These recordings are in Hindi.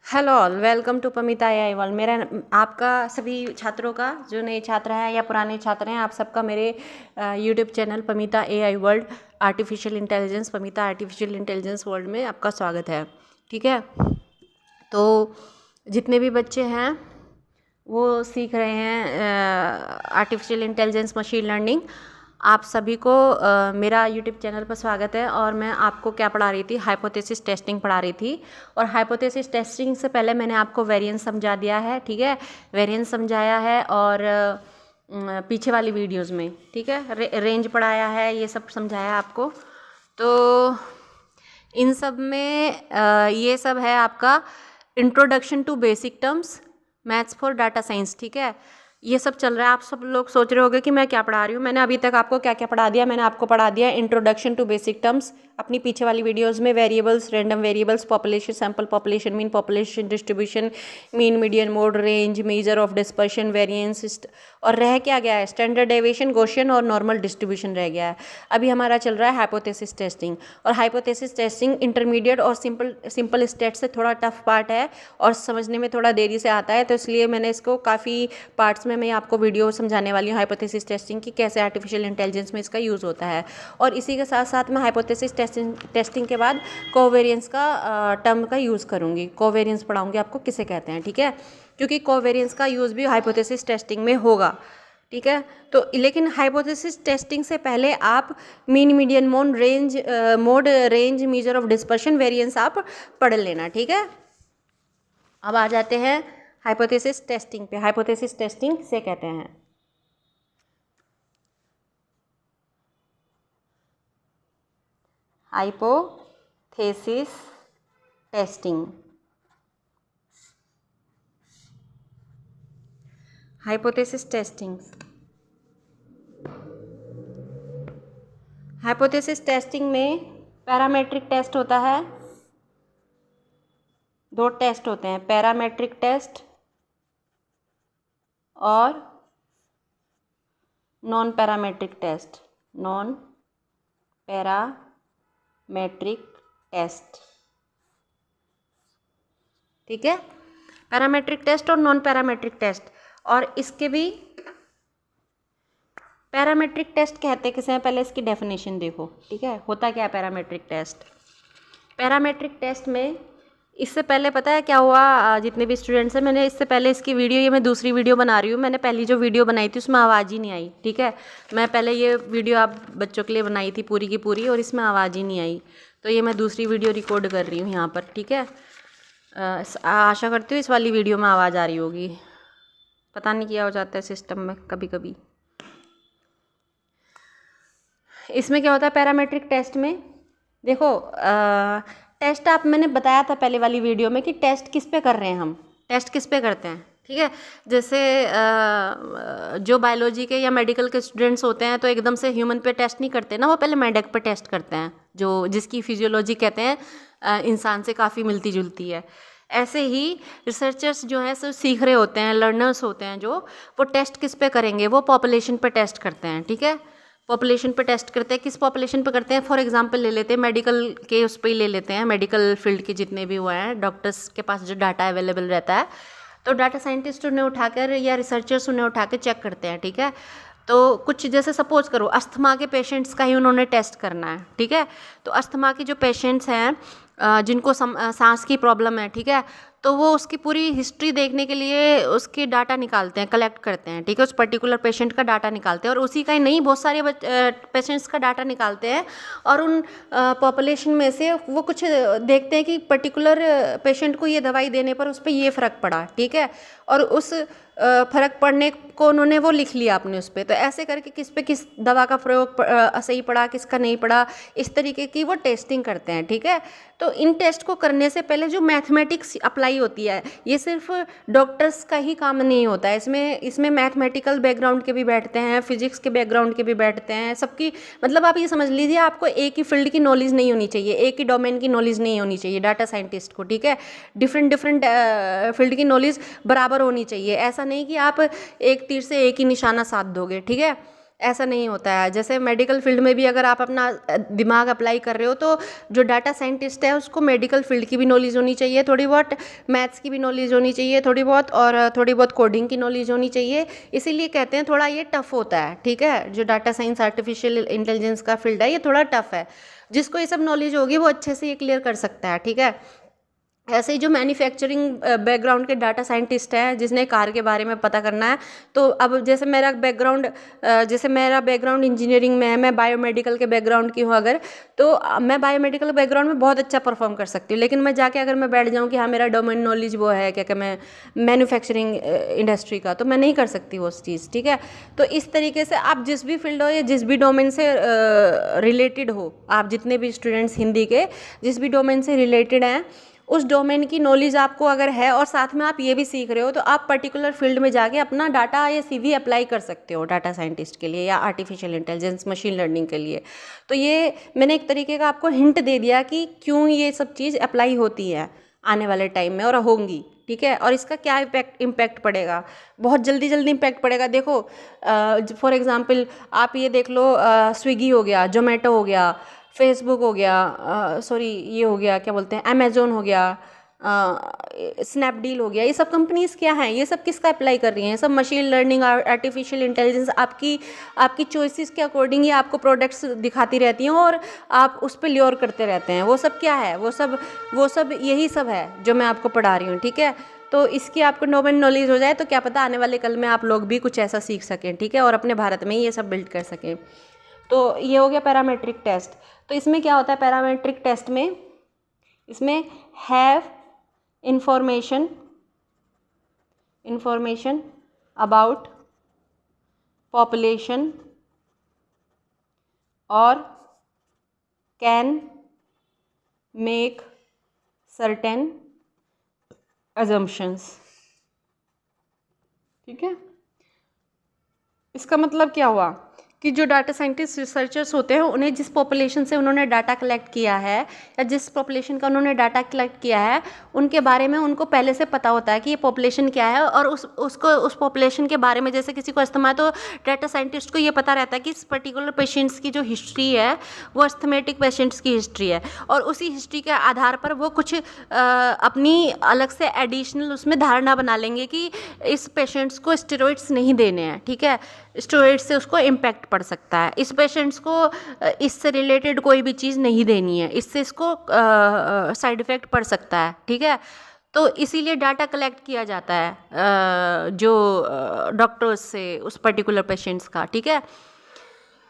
Hello all, welcome to Pamita AI world. मेरा आपका सभी छात्रों का, जो नए छात्र हैं या पुराने छात्र हैं, आप सबका मेरे YouTube channel Pamita AI world artificial intelligence Pamita artificial intelligence world में आपका स्वागत है। ठीक है, तो जितने भी बच्चे हैं वो सीख रहे हैं आर्टिफिशियल इंटेलिजेंस मशीन लर्निंग, आप सभी को मेरा यूट्यूब चैनल पर स्वागत है। और मैं आपको क्या पढ़ा रही थी, हाइपोथेसिस टेस्टिंग पढ़ा रही थी। और हाइपोथेसिस टेस्टिंग से पहले मैंने आपको वेरिएंस समझा दिया है। ठीक है, वेरिएंस समझाया है और पीछे वाली वीडियोस में, ठीक है, रेंज पढ़ाया है, ये सब समझाया आपको। तो इन सब में ये सब है आपका introduction to basic terms maths for data science. ठीक है, ये सब चल रहा है। आप सब लोग सोच रहे होंगे कि मैं क्या पढ़ा रही हूँ। मैंने अभी तक आपको क्या क्या पढ़ा दिया। मैंने आपको पढ़ा दिया इंट्रोडक्शन टू बेसिक टर्म्स अपनी पीछे वाली वीडियोस में, variables, random variables, population, sample population, mean population distribution, mean, median, mode, range, measure of dispersion, variance, और रह क्या गया है, स्टैंडर्ड डेविएशन, गॉसियन और नॉर्मल डिस्ट्रीब्यूशन रह गया है। अभी हमारा चल रहा है हाइपोथेसिस टेस्टिंग। और हाइपोथेसिस टेस्टिंग इंटरमीडिएट और सिंपल स्टेट से थोड़ा टफ पार्ट है और समझने में थोड़ा देरी से आता है, तो इसलिए मैंने इसको काफ़ी पार्ट्स में मैं आपको वीडियो समझाने वाली हूँ हाइपोथेसिस टेस्टिंग की, कैसे आर्टिफिशियल इंटेलिजेंस में इसका यूज़ होता है। और इसी के साथ साथ मैं हाइपोथेसिस टेस्टिंग के बाद कोवेरिएंस का टर्म का यूज़ करूँगी। कोवेरिएंस पढ़ाऊँगी आपको किसे कहते हैं। ठीक है, क्योंकि कोवेरिएंस का यूज़ भी हाइपोथेसिस टेस्टिंग में होगा। ठीक है, तो लेकिन हाइपोथेसिस टेस्टिंग से पहले आप mean, median, mode, range, measure of dispersion, variance आप पढ़ लेना। ठीक है, अब आ जाते हैं हाइपोथेसिस टेस्टिंग पे। हाइपोथेसिस टेस्टिंग से कहते हैं hypothesis testing. Hypothesis testing, hypothesis testing में पैरामेट्रिक टेस्ट होता है। दो टेस्ट होते हैं, पैरामेट्रिक टेस्ट और non parametric test. Non parametric test, ठीक है, पैरामेट्रिक टेस्ट और नॉन पैरामेट्रिक टेस्ट। और इसके भी पैरामेट्रिक टेस्ट कहते किसे हैं, पहले इसकी डेफिनेशन देखो। ठीक है, होता क्या है पैरामेट्रिक टेस्ट। पैरामेट्रिक टेस्ट में इससे पहले पता है क्या हुआ, जितने भी स्टूडेंट्स हैं, मैंने इससे पहले इसकी वीडियो, ये मैं दूसरी वीडियो बना रही हूँ। मैंने पहली जो वीडियो बनाई थी उसमें आवाज़ ही नहीं आई। ठीक है, मैं पहले ये वीडियो आप बच्चों के लिए बनाई थी पूरी की पूरी, और इसमें आवाज़ ही नहीं आई, तो ये मैं दूसरी वीडियो रिकॉर्ड कर रही हूँ यहाँ पर। ठीक है, आशा करती हूँ इस वाली वीडियो में आवाज़ आ रही होगी। पता नहीं क्या हो जाता है सिस्टम में कभी कभी। इसमें क्या होता है पैरामेट्रिक टेस्ट में, देखो टेस्ट आप, मैंने बताया था पहले वाली वीडियो में कि टेस्ट किस पे कर रहे हैं हम, टेस्ट किस पे करते हैं। ठीक है, जैसे जो बायोलॉजी के या मेडिकल के स्टूडेंट्स होते हैं तो एकदम से ह्यूमन पे टेस्ट नहीं करते ना, वो पहले मेंढक पे टेस्ट करते हैं, जो जिसकी फिजियोलॉजी कहते हैं इंसान से काफ़ी मिलती जुलती है। ऐसे ही रिसर्चर्स जो हैं सब सीख रहे होते हैं, लर्नर्स होते हैं जो, वो टेस्ट किस पे करेंगे, वो पॉपुलेशन पे टेस्ट करते हैं। ठीक है, पॉपुलेशन पे टेस्ट करते हैं। किस पॉपुलेशन पे करते हैं, फॉर एग्जांपल ले लेते हैं मेडिकल के, उस पर ही ले लेते हैं, मेडिकल फील्ड के जितने भी हुए हैं, डॉक्टर्स के पास जो डाटा अवेलेबल रहता है, तो डाटा साइंटिस्ट उन्हें उठाकर या रिसर्चर्स उन्हें उठा के चेक करते हैं। ठीक है, तो कुछ जैसे सपोज करो अस्थमा के पेशेंट्स का ही उन्होंने टेस्ट करना है। ठीक है, तो अस्थमा के जो पेशेंट्स हैं जिनको सांस की प्रॉब्लम है, ठीक है, तो वो उसकी पूरी हिस्ट्री देखने के लिए उसकी डाटा निकालते हैं, कलेक्ट करते हैं। ठीक है, उस पर्टिकुलर पेशेंट का डाटा निकालते हैं, और उसी का ही नहीं, बहुत सारे पेशेंट्स का डाटा निकालते हैं, और उन पॉपुलेशन में से वो कुछ देखते हैं कि पर्टिकुलर पेशेंट को ये दवाई देने पर उस पर ये फ़र्क पड़ा। ठीक है, और उस फ़र्क पड़ने को उन्होंने वो लिख लिया अपने उस पर, तो ऐसे करके किस पे किस दवा का प्रयोग सही पड़ा, किसका नहीं पड़ा, इस तरीके की वो टेस्टिंग करते हैं। ठीक है, तो इन टेस्ट को करने से पहले जो मैथमेटिक्स अप्लाई होती है, ये सिर्फ डॉक्टर्स का ही काम नहीं होता है, इसमें मैथमेटिकल बैकग्राउंड के भी बैठते हैं, फिजिक्स के बैकग्राउंड के भी बैठते हैं, सबकी, मतलब आप ये समझ लीजिए आपको एक ही फील्ड की नॉलेज नहीं होनी चाहिए, एक ही डोमेन की नॉलेज नहीं होनी चाहिए डाटा साइंटिस्ट को। ठीक है, डिफरेंट फील्ड की नॉलेज बराबर होनी चाहिए, ऐसा नहीं कि आप एक तीर से एक ही निशाना साध दोगे। ठीक है, ऐसा नहीं होता है। जैसे मेडिकल फील्ड में भी अगर आप अपना दिमाग अप्लाई कर रहे हो तो जो डाटा साइंटिस्ट है उसको मेडिकल फील्ड की भी नॉलेज होनी चाहिए, थोड़ी बहुत मैथ्स की भी नॉलेज होनी चाहिए, थोड़ी बहुत, और थोड़ी बहुत कोडिंग की नॉलेज होनी चाहिए। इसीलिए कहते हैं थोड़ा ये टफ होता है, ठीक है। जो डाटा साइंस आर्टिफिशियल इंटेलिजेंस का फील्ड है ये थोड़ा टफ है। जिसको ये सब नॉलेज होगी वो अच्छे से ये क्लियर कर सकता है, ठीक है। ऐसे ही जो मैन्युफैक्चरिंग बैकग्राउंड के डाटा साइंटिस्ट हैं जिसने कार के बारे में पता करना है, तो अब जैसे मेरा बैकग्राउंड इंजीनियरिंग में है, मैं बायोमेडिकल के बैकग्राउंड की हूँ अगर, तो मैं बायोमेडिकल बैकग्राउंड में बहुत अच्छा परफॉर्म कर सकती हूँ। लेकिन मैं जाके अगर मैं बैठ जाऊँ कि हाँ मेरा डोमेन नॉलेज वो है क्या कि मैं मैन्युफैक्चरिंग इंडस्ट्री का, तो मैं नहीं कर सकती वो चीज़, ठीक है। तो इस तरीके से आप जिस भी फील्ड हो या जिस भी डोमेन से रिलेटेड हो, आप जितने भी स्टूडेंट्स हिंदी के जिस भी डोमेन से रिलेटेड हैं, उस डोमेन की नॉलेज आपको अगर है और साथ में आप ये भी सीख रहे हो, तो आप पर्टिकुलर फील्ड में जाके अपना डाटा या सीवी अप्लाई कर सकते हो डाटा साइंटिस्ट के लिए या आर्टिफिशियल इंटेलिजेंस मशीन लर्निंग के लिए। तो ये मैंने एक तरीके का आपको हिंट दे दिया कि क्यों ये सब चीज़ अप्लाई होती है आने वाले टाइम में और होंगी, ठीक है। और इसका क्या इम्पैक्ट पड़ेगा, बहुत जल्दी इम्पैक्ट पड़ेगा। देखो फॉर एग्जांपल आप ये देख लो, स्विगी हो गया, जोमेटो हो गया, फेसबुक हो गया, सॉरी ये हो गया क्या बोलते हैं, अमेज़ोन हो गया, स्नैपडील हो गया, ये सब कंपनीज़ क्या हैं, ये सब किसका अप्लाई कर रही हैं, सब मशीन लर्निंग आर्टिफिशियल इंटेलिजेंस आपकी चॉइसेस के अकॉर्डिंग ही आपको प्रोडक्ट्स दिखाती रहती हैं और आप उस पर ल्योर करते रहते हैं। वो सब क्या है, वो सब यही सब है जो मैं आपको पढ़ा रही हूँ, ठीक है। तो इसकी आपको डोमेन नॉलेज हो जाए तो क्या पता आने वाले कल में आप लोग भी कुछ ऐसा सीख सकें, ठीक है, और अपने भारत में ही ये सब बिल्ड कर सकें। तो ये हो गया पैरामेट्रिक टेस्ट। तो इसमें क्या होता है पैरामेट्रिक टेस्ट में, इसमें हैव इंफॉर्मेशन अबाउट पॉपुलेशन और कैन मेक सर्टेन अजम्पशंस, ठीक है। इसका मतलब क्या हुआ कि जो डाटा साइंटिस्ट रिसर्चर्स होते हैं उन्हें जिस पॉपुलेशन से उन्होंने डाटा कलेक्ट किया है या जिस पॉपुलेशन का उन्होंने डाटा कलेक्ट किया है उनके बारे में उनको पहले से पता होता है कि ये पॉपुलेशन क्या है, और उस पॉपुलेशन के बारे में जैसे किसी को अस्थमा है तो डाटा साइंटिस्ट को ये पता रहता है कि इस पर्टिकुलर पेशेंट्स की जो हिस्ट्री है वो अस्थमेटिक पेशेंट्स की हिस्ट्री है, और उसी हिस्ट्री के आधार पर वो कुछ अपनी अलग से एडिशनल उसमें धारणा बना लेंगे कि इस पेशेंट्स को स्टेरॉइड्स नहीं देने हैं, ठीक है, स्टेरॉइड से उसको इम्पैक्ट पड़ सकता है, इस पेशेंट्स को इससे रिलेटेड कोई भी चीज़ नहीं देनी है, इससे इसको साइड इफ़ेक्ट पड़ सकता है, ठीक है। तो इसीलिए डाटा कलेक्ट किया जाता है जो डॉक्टर्स से उस पर्टिकुलर पेशेंट्स का, ठीक है।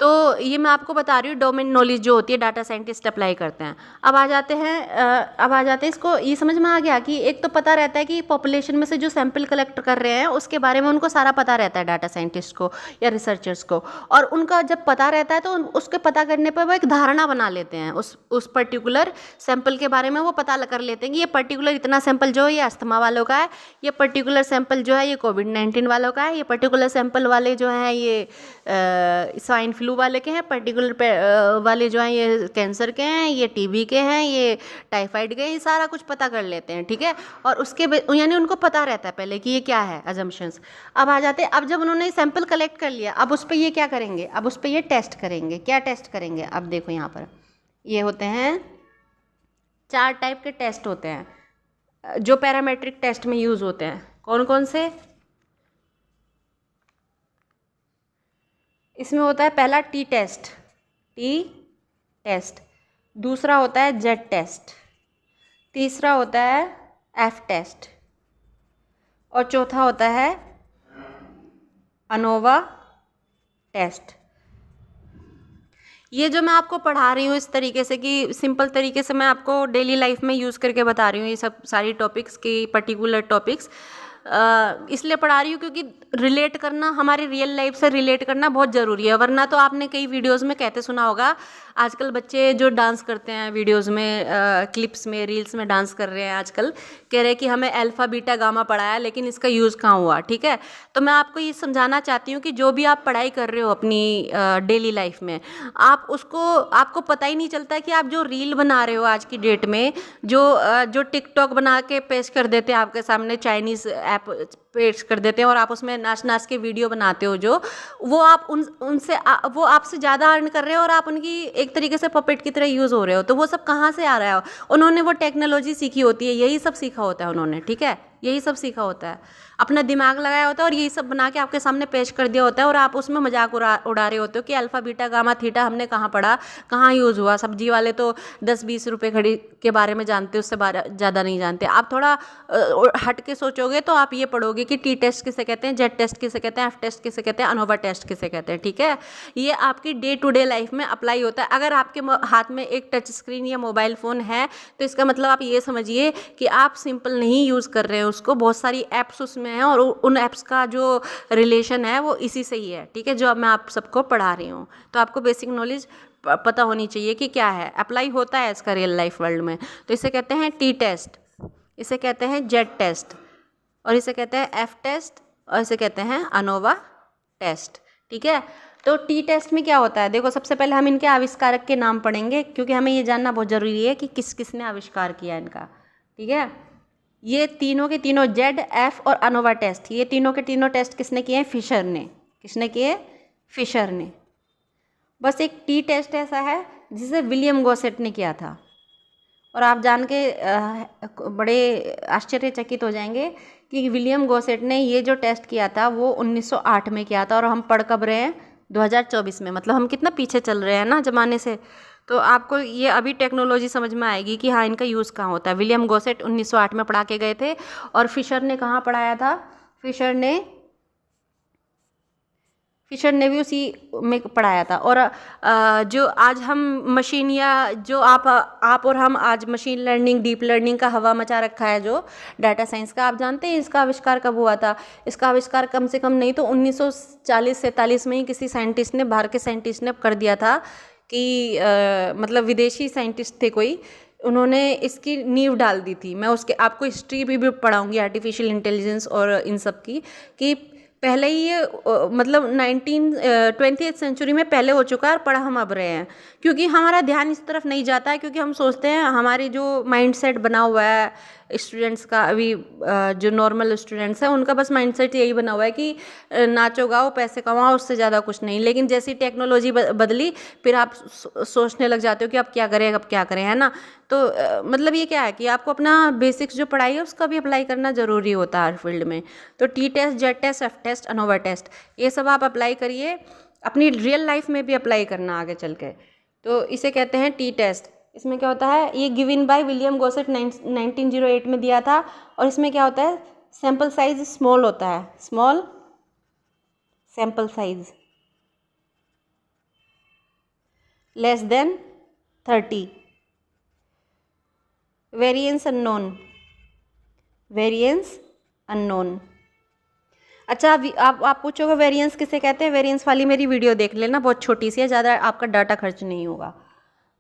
तो ये मैं आपको बता रही हूँ डोमेन नॉलेज जो होती है डाटा साइंटिस्ट अप्लाई करते हैं। अब आ जाते हैं इसको, ये समझ में आ गया कि एक तो पता रहता है कि पॉपुलेशन में से जो सैंपल कलेक्ट कर रहे हैं उसके बारे में उनको सारा पता रहता है डाटा साइंटिस्ट को या रिसर्चर्स को, और उनका जब पता रहता है तो उसके पता करने पर वो एक धारणा बना लेते हैं उस पर्टिकुलर सैंपल के बारे में। वो पता कर लेते हैं कि ये पर्टिकुलर इतना सैंपल जो है ये अस्थमा वालों का है, ये पर्टिकुलर सैंपल जो है ये कोविड-19 वालों का है, ये पर्टिकुलर सैंपल वाले जो हैं ये स्वाइन फ्लू वाले के हैं, पर्टिकुलर वाले जो हैं ये कैंसर के हैं, ये टीबी के हैं, ये टाइफाइड के हैं, ये सारा कुछ पता कर लेते हैं, ठीक है। और उसके यानी उनको पता रहता है पहले कि ये क्या है अजम्पशंस। अब आ जाते हैं, अब जब उन्होंने सैंपल कलेक्ट कर लिया अब उस पर ये क्या करेंगे, अब उस पर ये टेस्ट करेंगे। क्या टेस्ट करेंगे, अब देखो यहाँ पर ये होते हैं 4 टाइप के टेस्ट होते हैं जो पैरामेट्रिक टेस्ट में यूज़ होते हैं। कौन कौन से, इसमें होता है पहला टी टेस्ट, दूसरा होता है जेड टेस्ट, तीसरा होता है एफ टेस्ट, और चौथा होता है अनोवा टेस्ट। ये जो मैं आपको पढ़ा रही हूँ इस तरीके से कि सिंपल तरीके से मैं आपको डेली लाइफ में यूज़ करके बता रही हूँ ये सब सारी टॉपिक्स की पर्टिकुलर टॉपिक्स, इसलिए पढ़ा रही हूँ क्योंकि रिलेट करना, हमारी रियल लाइफ से रिलेट करना बहुत ज़रूरी है। वरना तो आपने कई वीडियोस में कहते सुना होगा आजकल बच्चे जो डांस करते हैं वीडियोस में, क्लिप्स में, रील्स में डांस कर रहे हैं आजकल, कह रहे हैं कि हमें अल्फा बीटा गामा पढ़ाया लेकिन इसका यूज़ कहाँ हुआ, ठीक है। तो मैं आपको ये समझाना चाहती हूँ कि जो भी आप पढ़ाई कर रहे हो अपनी डेली लाइफ में, आपको पता ही नहीं चलता कि आप जो रील बना रहे हो आज की डेट में, जो टिकटॉक बना के पेश कर देते हैं आपके सामने चाइनीज़ ऐप पेश कर देते हैं और आप उसमें नाच नाच के वीडियो बनाते हो, जो वो आप वो आपसे ज़्यादा अर्न कर रहे हो और आप उनकी एक तरीके से पपेट की तरह यूज़ हो रहे हो। तो वो सब कहाँ से आ रहा है? उन्होंने वो टेक्नोलॉजी सीखी होती है, यही सब सीखा होता है उन्होंने, ठीक है, यही सब सीखा होता है, अपना दिमाग लगाया होता है और यही सब बना के आपके सामने पेश कर दिया होता है और आप उसमें मजाक उड़ा रहे होते हो कि अल्फ़ा बीटा गामा थीटा हमने कहाँ पढ़ा, कहाँ यूज़ हुआ। सब्जी वाले तो 10-20 रुपए खड़ी के बारे में जानते, उससे ज़्यादा नहीं जानते। आप थोड़ा हट के सोचोगे तो आप ये पढ़ोगे कि टी टेस्ट किसे कहते हैं, जेड टेस्ट किसे कहते हैं, एफ टेस्ट किसे कहते हैं, अनोवा टेस्ट किसे कहते हैं, ठीक है। ये आपकी डे टू डे लाइफ में अप्लाई होता है। अगर आपके हाथ में एक टच स्क्रीन या मोबाइल फ़ोन है तो इसका मतलब आप ये समझिए कि आप सिंपल नहीं यूज़ कर रहे हैं उसको, बहुत सारी ऐप्स उसमें हैं और उन ऐप्स का जो रिलेशन है वो इसी से ही है, ठीक है, जो अब मैं आप सबको पढ़ा रही हूँ। तो आपको बेसिक नॉलेज पता होनी चाहिए कि क्या है, अप्लाई होता है इसका रियल लाइफ वर्ल्ड में। तो इसे कहते हैं टी टेस्ट, इसे कहते हैं जेड टेस्ट, और इसे कहते हैं एफ टेस्ट, और इसे कहते हैं अनोवा टेस्ट, ठीक है। तो टी टेस्ट में क्या होता है, देखो सबसे पहले हम इनके आविष्कारक के नाम पढ़ेंगे क्योंकि हमें ये जानना बहुत ज़रूरी है कि किस किस ने आविष्कार किया इनका, ठीक है। ये तीनों के तीनों जेड, एफ और अनोवा टेस्ट, ये तीनों के तीनों टेस्ट किसने किए हैं? फिशर ने। किसने किए? फिशर ने। बस एक टी टेस्ट ऐसा है जिसे विलियम गॉसेट ने किया था, और आप जान के बड़े आश्चर्यचकित हो जाएंगे कि विलियम गॉसेट ने ये जो टेस्ट किया था वो 1908 में किया था, और हम पढ़ कब रहे हैं? 2024 में। मतलब हम कितना पीछे चल रहे हैं ना ज़माने से। तो आपको ये अभी टेक्नोलॉजी समझ में आएगी कि हाँ इनका यूज़ कहाँ होता है। विलियम गॉसेट 1908 में पढ़ा के गए थे, और फिशर ने कहाँ पढ़ाया था? फिशर ने भी उसी में पढ़ाया था। और जो आज हम मशीन, या जो आप और हम आज मशीन लर्निंग, डीप लर्निंग का हवा मचा रखा है, जो डाटा साइंस का, आप जानते हैं इसका आविष्कार कब हुआ था? इसका आविष्कार कम से कम नहीं तो 1940-47 में ही किसी साइंटिस्ट ने, बाहर के साइंटिस्ट ने कर दिया था कि मतलब विदेशी साइंटिस्ट थे कोई, उन्होंने इसकी नींव डाल दी थी। मैं उसके आपको हिस्ट्री भी पढ़ाऊंगी आर्टिफिशियल इंटेलिजेंस और इन सब की, कि पहले ही ये मतलब 20th सेंचुरी में पहले हो चुका है और पढ़ा हम अब रहे हैं, क्योंकि हमारा ध्यान इस तरफ नहीं जाता है, क्योंकि हम सोचते हैं, हमारी जो माइंडसेट बना हुआ है स्टूडेंट्स का, अभी जो नॉर्मल स्टूडेंट्स हैं उनका बस माइंडसेट यही बना हुआ है कि नाचो गाओ पैसे कमाओ, उससे ज़्यादा कुछ नहीं। लेकिन जैसी टेक्नोलॉजी बदली, फिर आप सोचने लग जाते हो कि अब क्या करें, अब क्या करें, है ना। तो मतलब ये क्या है कि आपको अपना बेसिक्स जो पढ़ाई है उसका भी अप्लाई करना ज़रूरी होता है हर फील्ड में। तो T test, Z test, F test, ANOVA test, ये सब आप अप्लाई करिए, अपनी रियल लाइफ में भी अप्लाई करना आगे चल के। तो इसे कहते हैं टी टेस्ट। इसमें क्या होता है? ये गिवन बाय विलियम गॉसेट 1908 में दिया था, और इसमें क्या होता है? सैम्पल साइज स्मॉल होता है, small sample size, less than 30, variance unknown, variance unknown. अच्छा, आप पूछोगे वेरिएंस किसे कहते हैं? वेरिएंस वाली मेरी वीडियो देख लेना, बहुत छोटी सी है, ज़्यादा आपका डाटा खर्च नहीं होगा।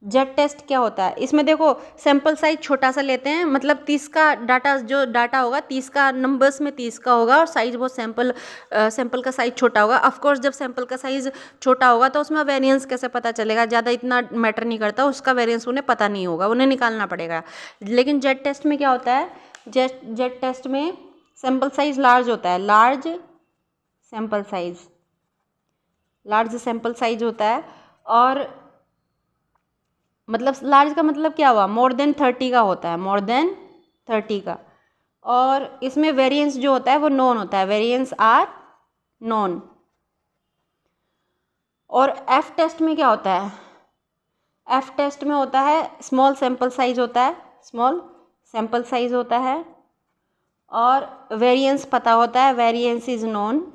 जेड टेस्ट क्या होता है? इसमें देखो सैंपल साइज छोटा सा लेते हैं, मतलब 30 का डाटा, जो डाटा होगा 30 का, नंबर्स में 30 का होगा, और साइज बहुत सैंपल का साइज छोटा होगा। ऑफ कोर्स जब सैंपल का साइज छोटा होगा तो उसमें वेरिएंस कैसे पता चलेगा? ज़्यादा इतना मैटर नहीं करता, उसका वेरिएंस उन्हें पता नहीं होगा, उन्हें निकालना पड़ेगा। लेकिन जेड टेस्ट में क्या होता है? जेड टेस्ट में सैंपल साइज लार्ज होता है, लार्ज सैंपल साइज होता है। और मतलब लार्ज का मतलब क्या हुआ? मोर देन 30 का होता है, मोर देन 30 का। और इसमें वेरिएंस जो होता है वो नॉन होता है, वेरिएंस आर नॉन। और एफ टेस्ट में क्या होता है? एफ टेस्ट में होता है स्मॉल सैंपल साइज होता है, स्मॉल सैंपल साइज होता है, और वेरिएंस पता होता है, वेरिएंस इज नोन।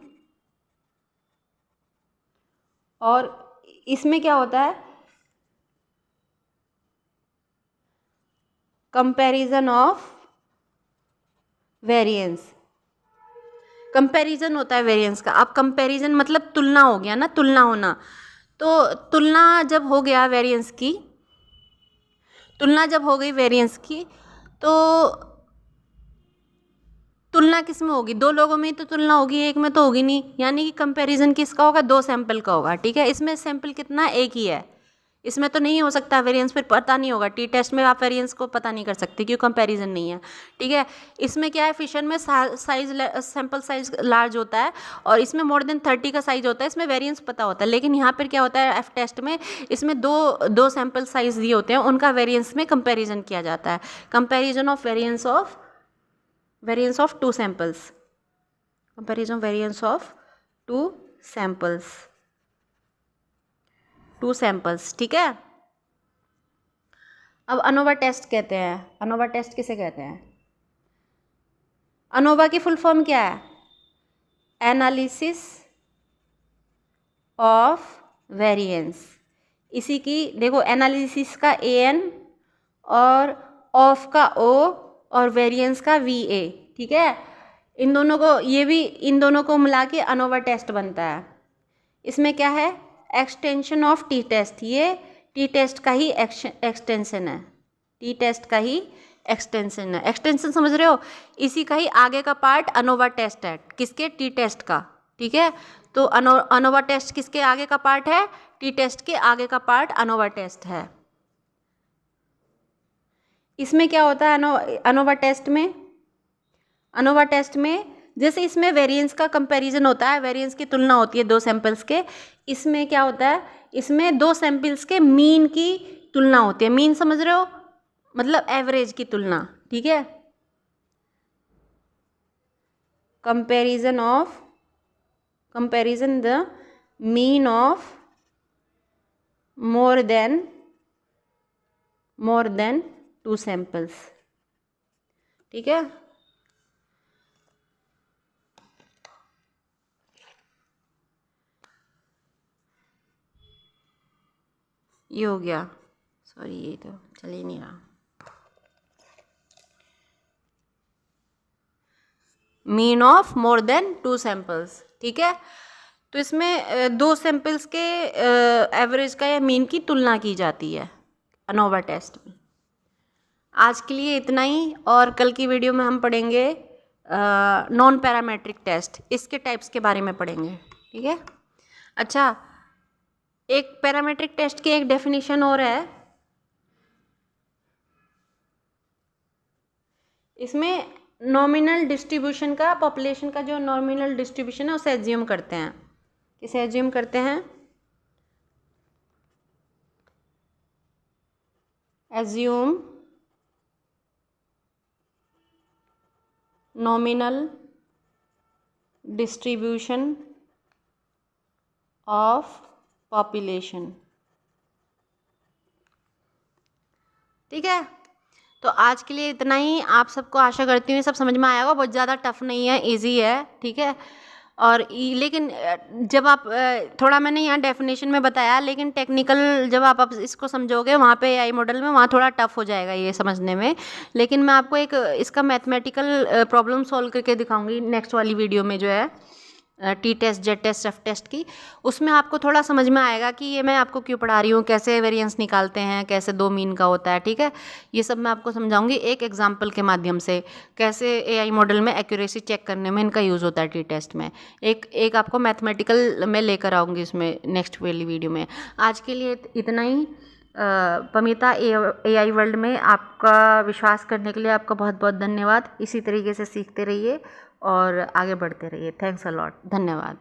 और इसमें क्या होता है? कंपैरिजन ऑफ वेरिएंस, कंपैरिजन होता है वेरिएंस का। अब कंपैरिजन मतलब तुलना हो गया ना, तुलना होना। तो तुलना जब हो गया वेरिएंस की, तुलना जब हो गई वेरिएंस की, तो तुलना किस में होगी? दो लोगों में तो तुलना होगी, एक में तो होगी नहीं। यानी कि कंपैरिजन किसका होगा? दो सैंपल का होगा, ठीक है। इसमें सैंपल कितना? एक ही है, इसमें तो नहीं हो सकता वेरिएंस, फिर पता नहीं होगा। टी टेस्ट में आप वेरिएंस को पता नहीं कर सकते क्यों, कंपैरिजन नहीं है, ठीक है। इसमें क्या है, फिशन में साइज सैंपल साइज लार्ज होता है और इसमें मोर देन 30 का साइज होता है, इसमें वेरिएंस पता होता है। लेकिन यहाँ पर क्या होता है एफ टेस्ट में, इसमें दो सैंपल साइज दिए होते हैं, उनका वेरिएंस में कंपेरिजन किया जाता है। Comparison of variance of two samples, comparison variance of two samples, ठीक है। अब अनोवा टेस्ट कहते हैं। अनोवा टेस्ट किसे कहते हैं? अनोवा की फुल फॉर्म क्या है? Analysis of variance. इसी की देखो, एनालिसिस का AN और ऑफ का O और वेरिएंस का VA, ठीक है। इन दोनों को मिला के अनोवा टेस्ट बनता है। इसमें क्या है, एक्सटेंशन ऑफ टी टेस्ट, ये टी टेस्ट का ही एक्सटेंशन है, टी टेस्ट का ही एक्सटेंशन है। एक्सटेंशन समझ रहे हो? इसी का ही आगे का पार्ट अनोवा टेस्ट है, किसके? टी टेस्ट का, ठीक है। तो अनोवा टेस्ट किसके आगे का पार्ट है? टी टेस्ट के आगे का पार्ट अनोवा टेस्ट है। इसमें क्या होता है अनोवा टेस्ट में? अनोवा टेस्ट में जैसे इसमें वेरिएंस का कंपैरिजन होता है, वेरिएंस की तुलना होती है दो सैंपल्स के। इसमें क्या होता है, इसमें दो सैंपल्स के मीन की तुलना होती है। मीन समझ रहे हो? मतलब एवरेज की तुलना, ठीक है। Comparison the mean of more than two samples, ठीक है। ये हो गया, सॉरी ये तो चल ही नहीं रहा। Mean of more than two samples, ठीक है। तो इसमें दो सैंपल्स के एवरेज का या मीन की तुलना की जाती है अनोवा टेस्ट में। आज के लिए इतना ही, और कल की वीडियो में हम पढ़ेंगे नॉन पैरामेट्रिक टेस्ट, इसके टाइप्स के बारे में पढ़ेंगे, ठीक है। अच्छा, एक पैरामेट्रिक टेस्ट की एक डेफिनेशन और है। इसमें नॉमिनल डिस्ट्रीब्यूशन का, पॉपुलेशन का जो नॉमिनल डिस्ट्रीब्यूशन है उसे एज्यूम करते हैं। किसे एज्यूम करते हैं? Assume nominal distribution of population, ठीक है। तो आज के लिए इतना ही। आप सबको आशा करती हूँ सब समझ में आया होगा, बहुत ज़्यादा टफ नहीं है, इजी है, ठीक है। और लेकिन जब आप थोड़ा मैंने यहाँ डेफिनेशन में बताया, लेकिन टेक्निकल जब आप इसको समझोगे वहाँ पे AI मॉडल में, वहाँ थोड़ा टफ हो जाएगा ये समझने में। लेकिन मैं आपको एक इसका मैथमेटिकल प्रॉब्लम सॉल्व करके दिखाऊंगी नेक्स्ट वाली वीडियो में, जो है T test, Z test, F test की। उसमें आपको थोड़ा समझ में आएगा कि ये मैं आपको क्यों पढ़ा रही हूँ, कैसे वेरिएंस निकालते हैं, कैसे दो मीन का होता है, ठीक है। ये सब मैं आपको समझाऊंगी एक एग्जांपल के माध्यम से, कैसे AI मॉडल में एक्यूरेसी चेक करने में इनका यूज़ होता है टी टेस्ट में। एक आपको मैथमेटिकल में लेकर आऊँगी इसमें नेक्स्ट वाली वीडियो में। आज के लिए इतना ही। पमिता AI वर्ल्ड में आपका विश्वास करने के लिए आपका बहुत बहुत धन्यवाद। इसी तरीके से सीखते रहिए और आगे बढ़ते रहिए। थैंक्स अ लॉट, धन्यवाद।